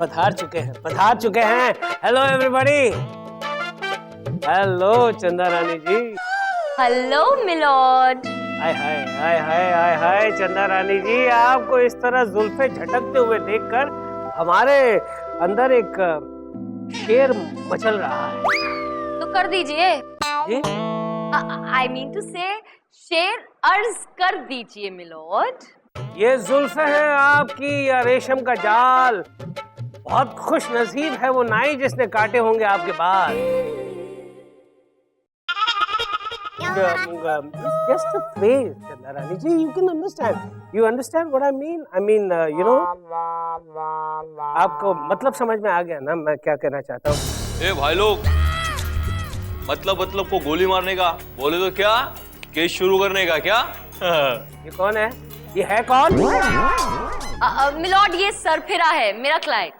पधार चुके हैं। Hello everybody. हेलो चंदा रानी जी। Hello milord. हाय हाय हाय हाय हाय हाय चंदा रानी जी, आपको इस तरह जुल्फे झटकते हुए देखकर हमारे अंदर एक शेर मचल रहा है। तो कर दीजिए। जी? आई मीन टू से शेर अर्ज कर दीजिए मिलॉर्ड। ये जुल्फे हैं आपकी या रेशम का जाल? बहुत खुश नसीब है वो नाई जिसने काटे होंगे आपके बाल। Just a phrase, Chanda Rani ji. You can understand. You understand what I mean? I mean, you know. आपको मतलब समझ में आ गया ना मैं क्या कहना चाहता हूँ? ए भाई लोग, मतलब को गोली मारने का बोले तो क्या केस शुरू करने का क्या? ये कौन है? ये है कौन? मिलॉर्ड ये सरफिरा है मेरा क्लाइंट।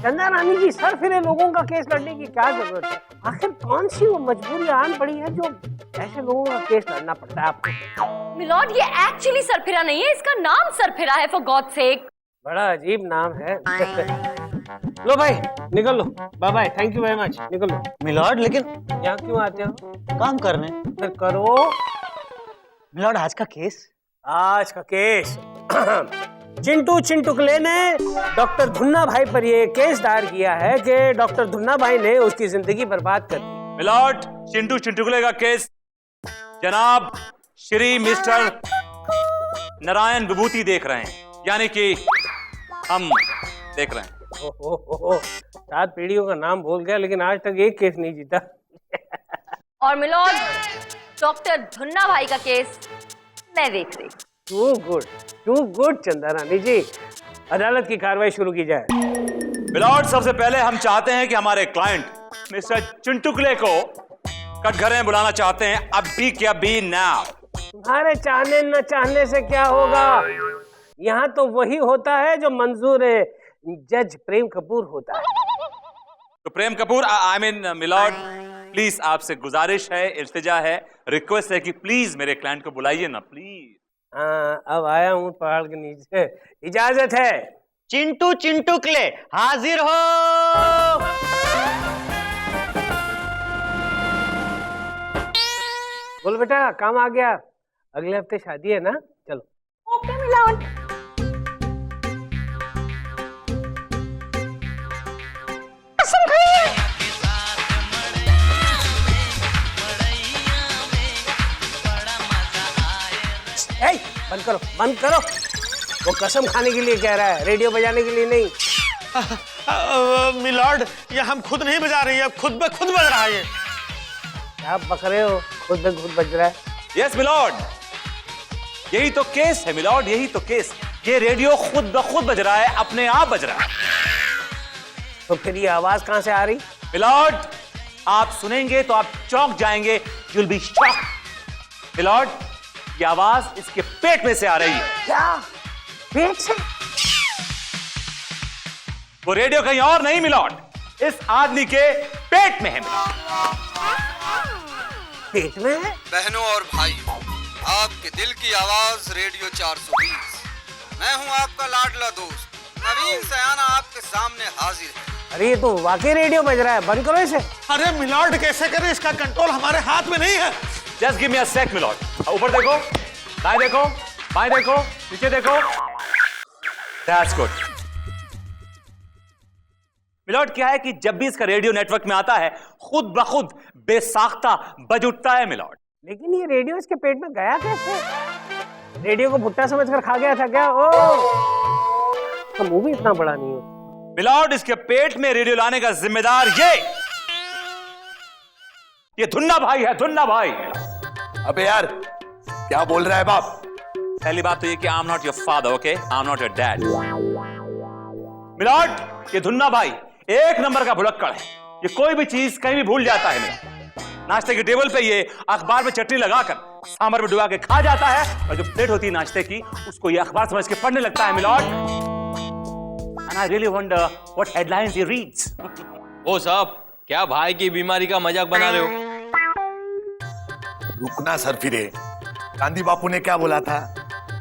चंदा रानी जी, सर फिरे लोगों का केस लड़ने की क्या जरूरत है? आखिर कौन सी वो मजबूरी आन पड़ी है जो ऐसे लोगों का केस लड़ना पड़ता है आपको? मिलॉर्ड ये एक्चुअली सरफिरा नहीं है, इसका नाम सरफिरा है फॉर गॉड सेक। बड़ा अजीब नाम है। लो भाई निकल लो। Bye bye, thank you very much, निकल लो। मिलॉर्ड लेकिन यहाँ क्यों आते हो? काम करने। फिर करो। मिलॉर्ड आज का केस चिंटू चिंटुकले ने डॉक्टर धुन्ना भाई पर ये केस दायर किया है कि डॉक्टर धुन्ना भाई ने उसकी जिंदगी बर्बाद कर दी। मिलॉर्ड, चिंटू चिंटुकले का केस जनाब श्री मिस्टर नारायण विभूति देख रहे हैं, यानी कि हम देख रहे हैं। ओहो, 7 पीढ़ियों का नाम भूल गया लेकिन आज तक एक केस नहीं जीता। और मिलॉर्ड डॉक्टर धुन्ना भाई का केस मैं देख रही। टू गुड चंदा रानी जी। अदालत की कार्रवाई शुरू की जाए। मिलॉर्ड, सबसे पहले हम चाहते हैं कि हमारे क्लाइंट मिस्टर चिंटुकले को कटघरे में बुलाना चाहते हैं, अभी क्या भी नाउ। तुम्हारे चाहने न चाहने से क्या होगा? यहाँ तो वही होता है जो मंजूर है जज प्रेम कपूर होता है। तो Prem Kapoor, I mean my lord, please आपसे गुजारिश है, इल्तिजा है, रिक्वेस्ट है कि प्लीज मेरे क्लाइंट को बुलाइए ना, प्लीज। हाँ, अब आया हूँ पहाड़ के नीचे, इजाजत है। चिंटू चिंटुकले हाजिर हो। बोल बेटा, काम आ गया। अगले हफ्ते शादी है ना? चलो। Okay my lord. बंद करो। वो कसम खाने के लिए कह रहा है, रेडियो बजाने के लिए नहीं। मिलॉर्ड, ये हम खुद नहीं बजा रही है, खुद ब खुद बज रहा है। क्या बक रहे हो? खुद ब खुद बज रहा है। यस मिलॉर्ड, यही तो केस है मिलॉर्ड, यही तो केस। ये रेडियो खुद ब खुद बज रहा है, अपने आप बज रहा है। तो फिर ये आवाज कहां से आ रही? मिलॉर्ड, आप सुनेंगे तो आप चौंक जाएंगे, you will be shocked. My lord, ये आवाज इसके पेट में से आ रही है। क्या? पेट से? वो रेडियो कहीं और नहीं मिलॉर्ड, इस आदमी के पेट में है मिलॉर्ड। पेट में है? बहनों और भाइयों, आपके दिल की आवाज रेडियो 420। मैं हूं आपका लाडला दोस्त नवीन सयाना, आपके सामने हाजिर है। अरे ये तो वाकई रेडियो बज रहा है, बंद करो इसे। अरे मिलॉर्ड कैसे करें, इसका कंट्रोल हमारे हाथ में नहीं है। जस्ट गिव मी अ सेक मिलॉर्ड। ऊपर देखो, दाएं देखो, बाएं देखो, नीचे देखो। That's good. मिलॉर्ड, क्या है कि जब भी इसका रेडियो नेटवर्क में आता है खुद ब खुद बेसाख्ता बज उठता है मिलॉर्ड। लेकिन ये रेडियो इसके पेट में गया कैसे? रेडियो को भुट्टा समझकर खा गया था क्या? ओ, तो मुंह भी इतना बड़ा नहीं है। मिलॉर्ड, इसके पेट में रेडियो लाने का जिम्मेदार ये धुन्ना भाई है, धुन्ना भाई। अबे यार, क्या बोल रहा है बाप? पहली बात तो ये कि I am not your father, okay? I am not your dad. My lord, ये धुन्ना भाई एक नंबर का भुलक्कड़ है। ये कोई भी चीज कहीं भी भूल जाता है मिलॉर्ड। नाश्ते की टेबल पे ये अखबार में चटनी लगाकर सांभर में डुबा के खा जाता है, और जो प्लेट होती है नाश्ते की उसको ये अखबार समझ के पढ़ने लगता है my lord. And I really wonder what headlines he reads. ओ साहब, क्या भाई की बीमारी का मजाक बना रहे हो? रुकना सर फिरे, गांधी बापू ने क्या बोला था?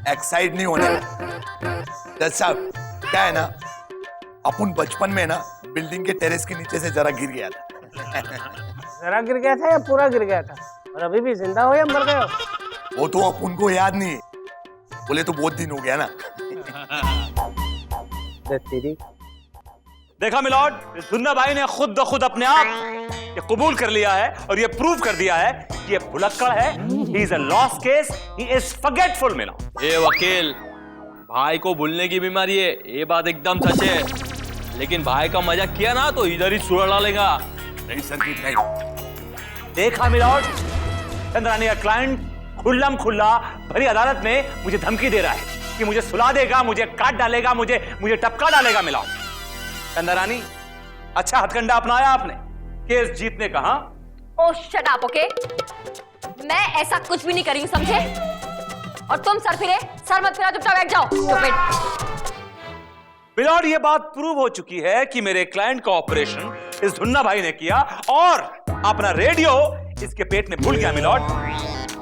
एक्साइट नहीं होना। जज साहब, क्या है ना, अपन बचपन में ना बिल्डिंग के टेरेस के नीचे से जरा गिर गया था। जरा गिर गया था या पूरा गिर गया था? और अभी भी जिंदा हो या मर गए हो? वो तो अपन को याद नहीं है, बोले तो बहुत दिन हो गया ना। तेरी देखा मिलॉर्ड, इस धुन्ना भाई ने खुद ब खुद अपने आप ये कबूल कर लिया है और ये प्रूव कर दिया है कि ये भुलक्कड़ है। He is a lost case, he is forgetful my lord. ये वकील, भाई को भूलने की बीमारी है, ये बात एकदम सच है। लेकिन भाई का मजाक किया ना तो इधर ही सुअर डालेगा। नहीं संदीप नहीं। देखा मिलॉर्ड, चंद्रानी का क्लाइंट खुल्लम खुल्ला भरी अदालत में मुझे धमकी दे रहा है कि मुझे सुला देगा, मुझे काट डालेगा, मुझे टपका डालेगा। मिलॉर्ड, चंद्रानी अच्छा हथकंडा अपनाया आपने केस जीतने का। हाँ, ओ शट अप, ओके? मैं ऐसा कुछ भी नहीं करी हूं, समझे? और तुम सर मत फिरा, चुपचाप बैठ जाओ। Stupid। मिलॉर्ड, ये बात प्रूव हो चुकी है कि मेरे क्लाइंट का ऑपरेशन इस धुन्ना भाई ने किया और अपना रेडियो इसके पेट में भूल गया। मिलॉर्ड,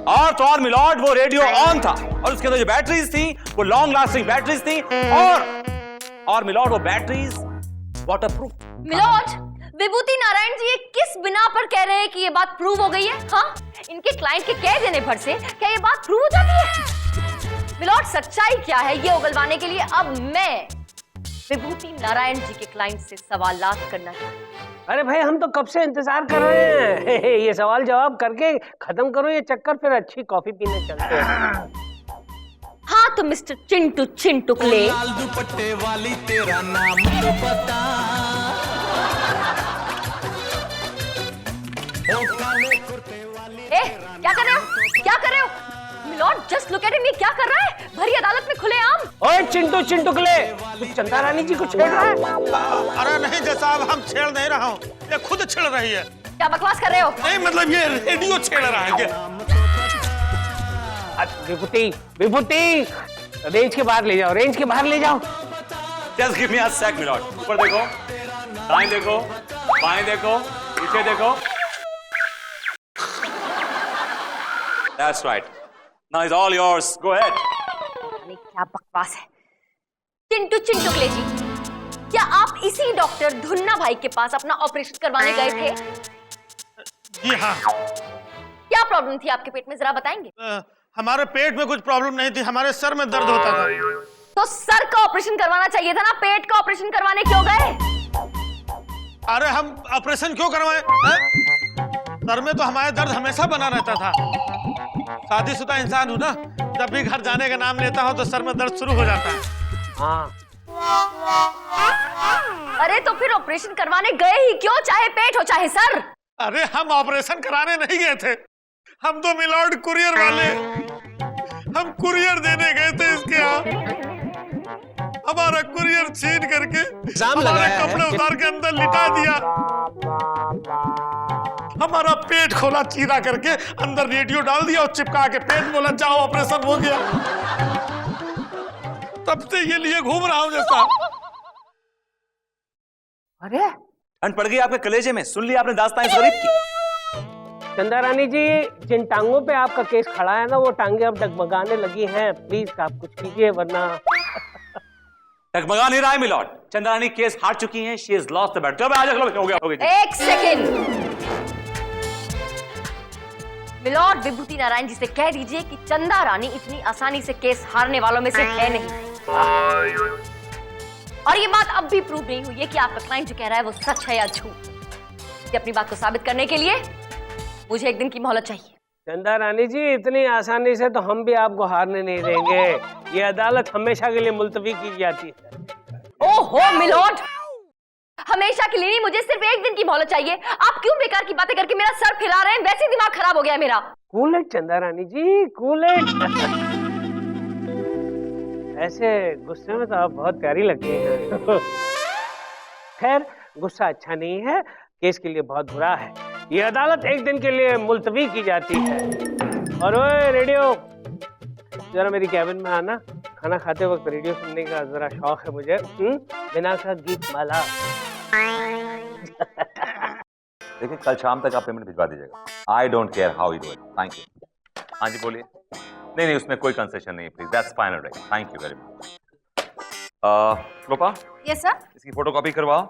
और तो और मिलॉर्ड, वो रेडियो ऑन था और उसके अंदर जो बैटरीज थी वो लॉन्ग लास्टिंग बैटरीज थी और मिलॉर्ड वो बैटरीज वाटरप्रूफ। मिलॉर्ड, विभूति नारायण जी ये किस बिना पर कह रहे हैं कि ये बात प्रूव हो गई है? हाँ, इनके क्लाइंट के कह देने भर से क्या ये बात प्रूव हो जाती है? मिलॉर्ड, सच्चाई क्या है ये उगलवाने के लिए अब मैं विभूति नारायण जी के क्लाइंट से सवालात करना चाहती हूं। अरे भाई, हम तो कब से इंतजार कर रहे हैं। ये सवाल जवाब करके खत्म करो ये चक्कर, फिर अच्छी कॉफी पीने चलते हैं। हाँ तो मिस्टर चिंटू चिंटुकले, लाल दुपट्टे वाली तेरा नाम तो बता। क्या कर रहे हो? क्या कर रहे हो? My lord, just look at him, ये क्या कर रहा है? भरी अदालत में खुलेआम। ओए चिंटू चिंटुकले, तू चंदा रानी जी को छेड़ रहा है? अरे नहीं जज साहब, हम छेड़ नहीं रहा हूँ, ये खुद छेड़ रही है। क्या बकवास कर रहे हो? नहीं मतलब ये रेडियो छेड़ रहा है। विभूति, रेंज के बाहर ले जाओ, रेंज के बाहर ले जाओ। जस्ट गिव मी अ सेक मिलॉर्ड। ऊपर देखो, दाएं देखो, बाएं देखो, पीछे देखो। That's right. Now it's all yours. Go ahead. क्या बकवास है? चिंटू चिंटुकले जी, क्या आप इसी डॉक्टर धुन्ना भाई के पास अपना ऑपरेशन करवाने गए थे? जी हाँ। क्या प्रॉब्लम थी आपके पेट में, जरा बताएंगे? हमारे पेट में कुछ प्रॉब्लम नहीं थी, हमारे सर में दर्द होता था। तो सर का ऑपरेशन करवाना चाहिए था ना, पेट का ऑपरेशन करवाने क्यों गए? अरे हम ऑपरेशन क्यों करवाएं? सर में तो हमारे दर्द हमेशा बना रहता था। शादीशुदा इंसान हूं ना, जब भी घर जाने का नाम लेता हूं तो सर में दर्द शुरू हो जाता है। हाँ। अरे तो फिर ऑपरेशन करवाने गए ही क्यों, चाहे पेट हो चाहे सर? अरे हम ऑपरेशन कराने नहीं गए थे, हम तो मिलॉर्ड कुरियर वाले, हम कुरियर देने गए थे इसके यहाँ। हमारा कुरियर छीन करके हमारे कपड़े उतार के अंदर लिटा दिया, हमारा पेट खोला चीरा करके, अंदर रेडियो डाल दिया और चिपका के पेट, बोला जाओ ऑपरेशन हो गया। तब से ये लिए घूम रहा हूं जैसा। अरे ठंड पड़ गई आपके कलेजे में, सुन लिया आपने दास्तान इस गरीब की। चंदा रानी जी, जिन टांगों पे आपका केस खड़ा है ना, वो टांगे अब डगमगाने लगी हैं। प्लीज आप कुछ कीजिए वरना। डगमगा नहीं रहा है मिलॉर्ड, चंद्रानी केस हार चुकी हैं। She is lost the battle. चलो आज हो गया। एक सेकेंड, मिलॉर्ड विभूति नारायण जी से कह दीजिए कि चंदा रानी इतनी आसानी से केस हारने वालों में से है नहीं। और ये बात अब भी प्रूव नहीं हुई है कि आपका क्लाइंट जो कह रहा है वो सच है या झूठ। अपनी बात को साबित करने के लिए मुझे एक दिन की मोहलत चाहिए। चंदा रानी जी, इतनी आसानी से तो हम भी आपको हारने नहीं देंगे। ये अदालत हमेशा के लिए मुलतवी की जाती है। ओहो मिलॉर्ड, हमेशा के लिए नहीं, मुझे सिर्फ एक दिन की मोहलत चाहिए। आप क्यों बेकार की बातें करके मेरा सर फैला रहे हैं? वैसे दिमाग खराब हो गया है मेरा। कूल इट चंदा रानी जी, कूल इट। ऐसे गुस्से में तो आप बहुत प्यारी लगती हैं। खैर, गुस्सा अच्छा नहीं है, केस के लिए बहुत बुरा है। ये अदालत एक दिन के लिए मुलतवी की जाती है। और ओए रेडियो, जरा मेरी कैबिन में आना। खाना खाते वक्त रेडियो सुनने का जरा शौक है मुझे। बिना का गीत माला। देखिए, कल शाम तक आप पेमेंट भिजवा दीजिएगा। I don't care how you do it. Thank you. हाँ जी बोलिए। नहीं, उसमें कोई कंसेशन नहीं, please. That's final right. Thank you very much. Lopa, yes sir. इसकी फोटोकॉपी करवाओ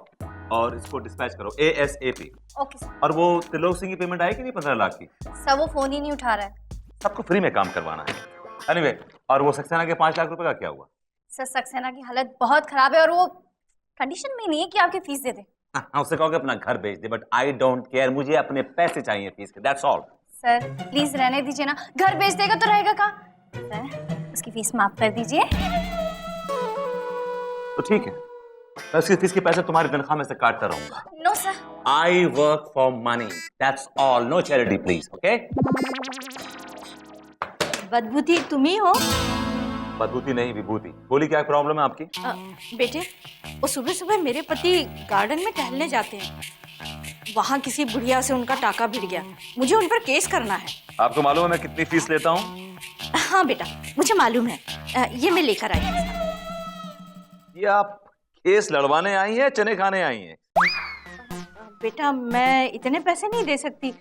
और इसको डिस्पैच करो ASAP। Okay sir. और वो त्रिलोक सिंह की पेमेंट आई कि नहीं 15 लाख की? सर वो फोन ही नहीं उठा रहा है। सबको फ्री में काम करवाना है। एनीवे, और वो सक्सेना के 5 लाख रुपए का क्या हुआ? सर सक्सेना की हालत बहुत खराब है और वो कंडीशन में नहीं है कि आपकी फीस दे दे। हाँ, उससे कहोगे अपना घर बेच दे, बट आई डोंट केयर, मुझे अपने पैसे चाहिए फीस के, दैट्स ऑल। सर प्लीज रहने दीजिए ना, घर बेच देगा तो रहेगा कहाँ? सर उसकी फीस माफ कर दीजिए। तो ठीक है, मैं उसकी फीस के पैसे तुम्हारी तनख्वाह में से काटता रहूंगा। No sir. I work for money, that's all, no charity please, okay? बदबूती तुम ही हो? बदबूती नहीं, विभूति। बोली, क्या प्रॉब्लम है आपकी? बेटे, वो सुबह सुबह मेरे पति गार्डन में टहलने जाते हैं, वहाँ किसी बुढ़िया से उनका टाका भिड़ गया, मुझे उन पर केस करना है। आपको मालूम है मैं कितनी फीस लेता हूँ? हाँ बेटा, मुझे मालूम है, ये मैं लेकर आई हूँ। ये आप केस लड़वाने आई हैं, चने खाने आई हैं? बेटा मैं इतने पैसे नहीं दे सकती,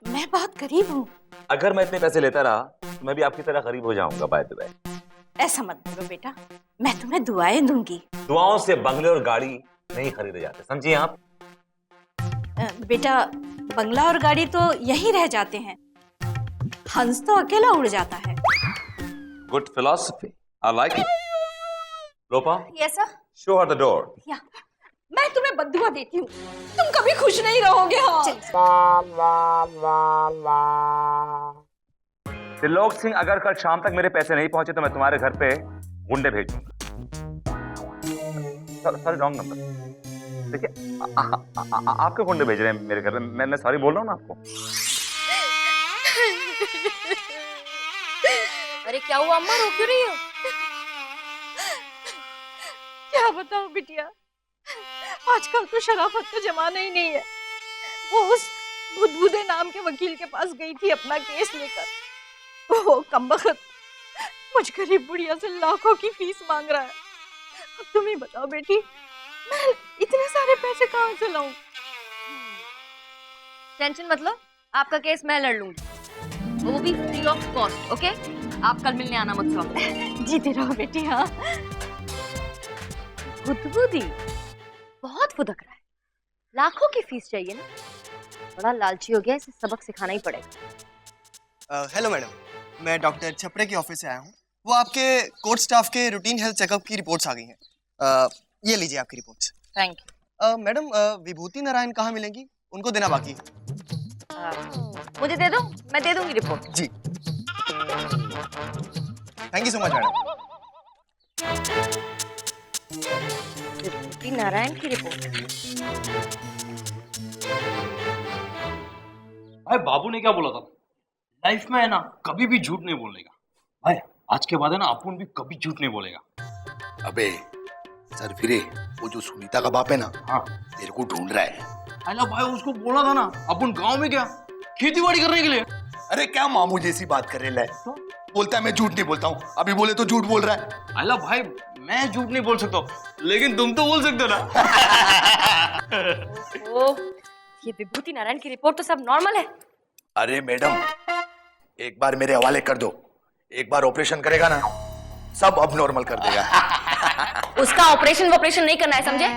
मैं बहुत गरीब हूँ। अगर मैं इतने पैसे लेता रहा तो मैं भी आपकी तरह गरीब हो जाऊंगा। बाय द वे, ऐसा मत बोलो बेटा, मैं तुम्हें दुआएं दूंगी। दुआओं से बंगले और गाड़ी नहीं खरीदे जाते, समझिए आप? बेटा बंगला और गाड़ी तो यही रह जाते हैं, हंस तो अकेला उड़ जाता है। Good philosophy, I like it. Lopa, yes sir. Show her the door. या, मैं तुम्हें बद्दुआ देती हूँ, तुम कभी खुश नहीं रहोगे। हाँ। त्रिलोक सिंह, अगर कल शाम तक मेरे पैसे नहीं पहुंचे तो मैं तुम्हारे घर पे गुंडे भेजूंगा। Sorry, wrong number. देखिए, आपके गुंडे भेज रहे हैं मेरे घर में, मैं सॉरी बोल रहा हूँ ना आपको। अरे क्या हुआ अम्मा, रो क्यों रही हो? क्या बताऊं बिटिया, आजकल तो शराफत का जमाना ही नहीं है। वो उस बुदबुदे नाम के वकील के पास गई थी अपना केस लेकर, वो कमबख्त मुझ गरीब बुढ़िया से लाखों की फीस मांग रहा है। अब तुम ही बताओ बेटी, मैं इतने सारे पैसे कहाँ से लाऊं? टेंशन मत लो, आपका केस मैं लड़ लूंगी, वो भी फ्री ऑफ कॉस्ट। ओके, आप कल मिलने आना मुझसे। जीते रहो बेटी। हाँ, बुदबुदी बहुत फुदक रहा है, लाखों की फीस चाहिए ना, बड़ा लालची हो गया, इसे सबक सिखाना ही पड़ेगा। हेलो मैडम, मैं डॉक्टर छपड़े के ऑफिस से आया हूँ। वो आपके कोर्ट स्टाफ के रूटीन हेल्थ चेकअप की रिपोर्ट्स आ गई हैं। ये लीजिए आपकी reports. Thank you. Madam, Vibhuti Narayan कहाँ मिलेंगी? उनको देना बाकी है। मुझे दे दो, मैं दे दूंगी रिपोर्ट। जी, thank you so much madam. Vibhuti Narayan की रिपोर्ट। भाई बाबू ने क्या बोला था, लाइफ में है ना कभी भी झूठ नहीं बोलने का। भाई आज के बाद है ना अपन भी कभी झूठ नहीं बोलेगा। अबे सर फिरे, वो जो सुनीता का बाप है ना, हाँ, तेरे को ढूंढ रहा है। अरे भाई उसको बोला था ना अपन गांव में क्या खेती बाड़ी करने के लिए। अरे क्या मामू जैसी बात कर रहे है, बोलता है मैं झूठ नहीं बोलता हूँ, अभी बोले तो झूठ बोल रहा है। अला भाई मैं झूठ नहीं बोल सकता, लेकिन तुम तो बोल सकते हो ना। ओ, ये विभूति नारायण की रिपोर्ट तो सब नॉर्मल है। अरे मैडम, एक बार मेरे हवाले कर दो, एक बार ऑपरेशन करेगा ना सब अब नॉर्मल कर देगा। उसका ऑपरेशन नहीं करना है, समझे?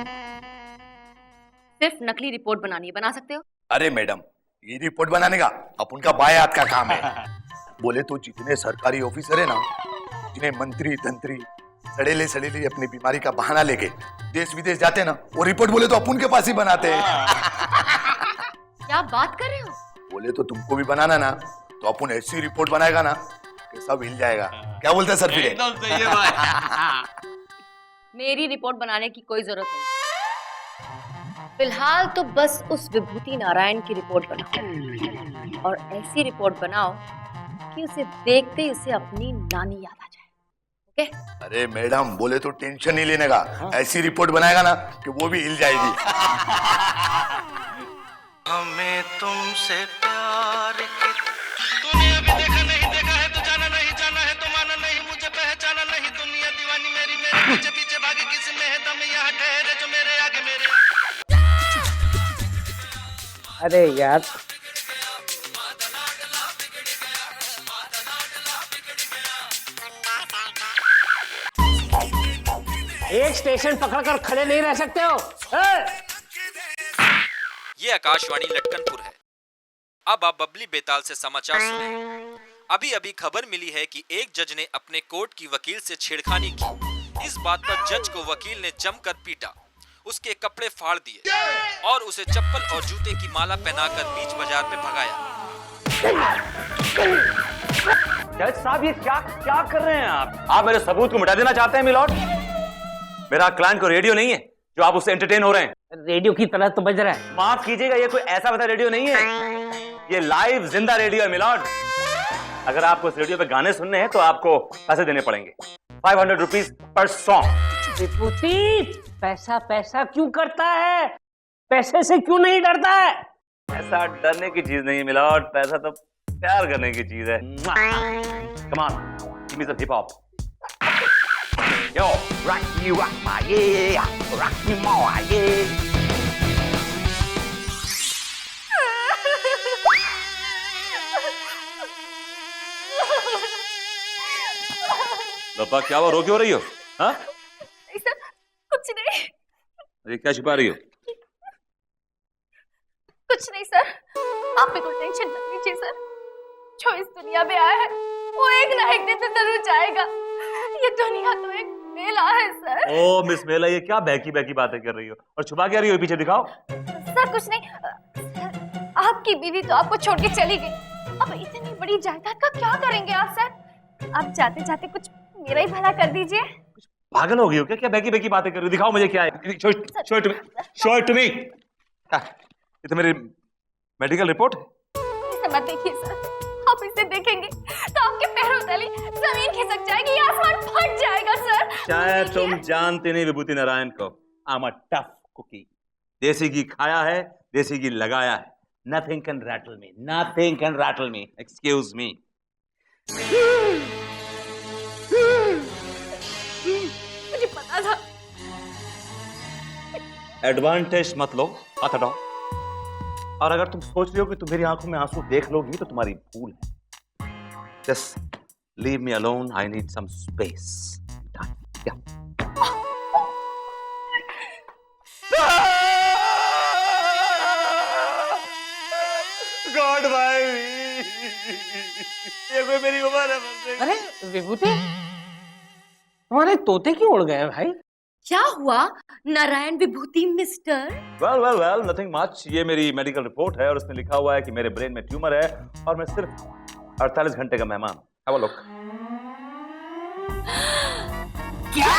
सिर्फ नकली रिपोर्ट बनानी है, बना सकते हो? अरे मैडम, ये रिपोर्ट बनाने का अपन का बाएं हाथ का काम है। बोले तो जितने सरकारी ऑफिसर है ना, जितने मंत्री तंत्री सड़ेले सड़ेले अपनी बीमारी का बहाना लेके देश विदेश जाते हैं ना, वो रिपोर्ट बोले तो अपन के पास ही बनाते हैं। क्या बात कर रहे हो? बोले तो तुमको भी बनाना ना, तो अपन ऐसी रिपोर्ट बनाएगा ना कि सब हिल जाएगा। क्या बोलते हैं सर फिर? एकदम सही है भाई। मेरी रिपोर्ट बनाने की कोई जरूरत नहीं, फिलहाल तो बस उस विभूति नारायण की रिपोर्ट बनाओ, और ऐसी रिपोर्ट बनाओ कि उसे देखते ही उसे अपनी नानी याद आ जाए। ओके? अरे मैडम, बोले तो टेंशन नहीं लेने का, ऐसी रिपोर्ट बनाएगा ना कि वो भी हिल जाएगी। हमें तुमसे प्यार की तूने अभी देखा नहीं, देखा है तो जाना नहीं, जाना है तो माना नहीं, मुझे पहचाना नहीं, दुनिया दीवानी मेरी, मेरे पीछे पीछे भागी, किसी में है दम यहाँ ठहरे जो मेरे आगे मेरे। अरे यार, एक स्टेशन पकड़कर खड़े नहीं रह सकते हो। ये आकाशवाणी लटकनपुर है। अब आप बबली बेताल से समाचार सुनें। अभी अभी खबर मिली है कि एक जज ने अपने कोर्ट की वकील से छेड़खानी की। इस बात पर जज को वकील ने जमकर पीटा, उसके कपड़े फाड़ दिए और उसे चप्पल और जूते की माला पहनाकर बीच बाजार में भगाया। जज साहब ये क्या क्या कर रहे हैं आप मेरे सबूत को मिटा देना चाहते हैं मिलॉर्ड? मेरा क्लाइंट को रेडियो नहीं है जो आप उससे एंटरटेन हो रहे हैं। रेडियो की तरह तो बज रहा है। माफ कीजिएगा, ये कोई ऐसा वैसा रेडियो नहीं है, ये लाइव जिंदा रेडियो है मिलॉर्ड। अगर आपको इस रेडियो पे गाने सुनने हैं तो आपको पैसे देने पड़ेंगे, 500 रुपीज पर सॉन्ग। विभूति, पैसा पैसा क्यों करता है? पैसे से क्यों नहीं डरता है? ऐसा डरने की चीज नहीं मिलॉर्ड, पैसा तो प्यार करने की चीज है। Come on, give me some hip hop. Yo, rock you, rock my yeah, rock me more, yeah. लपा क्या हुआ, रो क्यों रही हो? हाँ? सर, कुछ नहीं। अरे क्या छुपा रही हो? कुछ नहीं सर, आप बिल्कुल टेंशन मत लीजिए सर। जो इस दुनिया में आया है वो एक ना एक दिन तो जरूर जाएगा। ये दुनिया तो एक मेला है सर। ओ मिस मेला, ये क्या बहकी बहकी बातें कर रही हो और छुपा क्या रही हो? पीछे दिखाओ। सर कुछ नहीं सर, आपकी बीवी तो आपको छोड़ के चली गई। अब इतनी बड़ी जायदाद का क्या करेंगे आप सर? आप जाते जाते कुछ मेरा ही भला कर दीजिए। पागल हो गई हो क्या? क्या बहकी बहकी बातें कर रही हो? दिखाओ मुझे क्या है। Show it to me. ये तो मेरी मेडिकल रिपोर्ट है। इसे मत देखिए सर, आप इसे देखेंगे तो आपके पैरों तले जमीन खिसक जाएगी, आसमान फट जाएगा सर। शायद तुम जानते नहीं विभूति नारायण को। I am a tough cookie. देसी घी खाया है, देसी घी लगाया है। Nothing can rattle me. Nothing can rattle me. Excuse me. मुझे पता था। एडवांटेज मत लो, हाथ हटाओ। और अगर तुम सोच रही हो कि तुम मेरी आंखों में आंसू देख लोगी तो तुम्हारी भूल है। Just leave me alone. I need some space. Yeah. God भाई, ये कोई मेरी उम्र है। अरे विभूति, तुम्हारे तोते क्यों उड़ गए भाई? क्या हुआ नारायण विभूति मिस्टर? Well nothing much. ये मेरी मेडिकल रिपोर्ट है और उसमें लिखा हुआ है कि मेरे ब्रेन में ट्यूमर है और मैं सिर्फ 48 घंटे का मेहमान हूं। Have a look. क्या?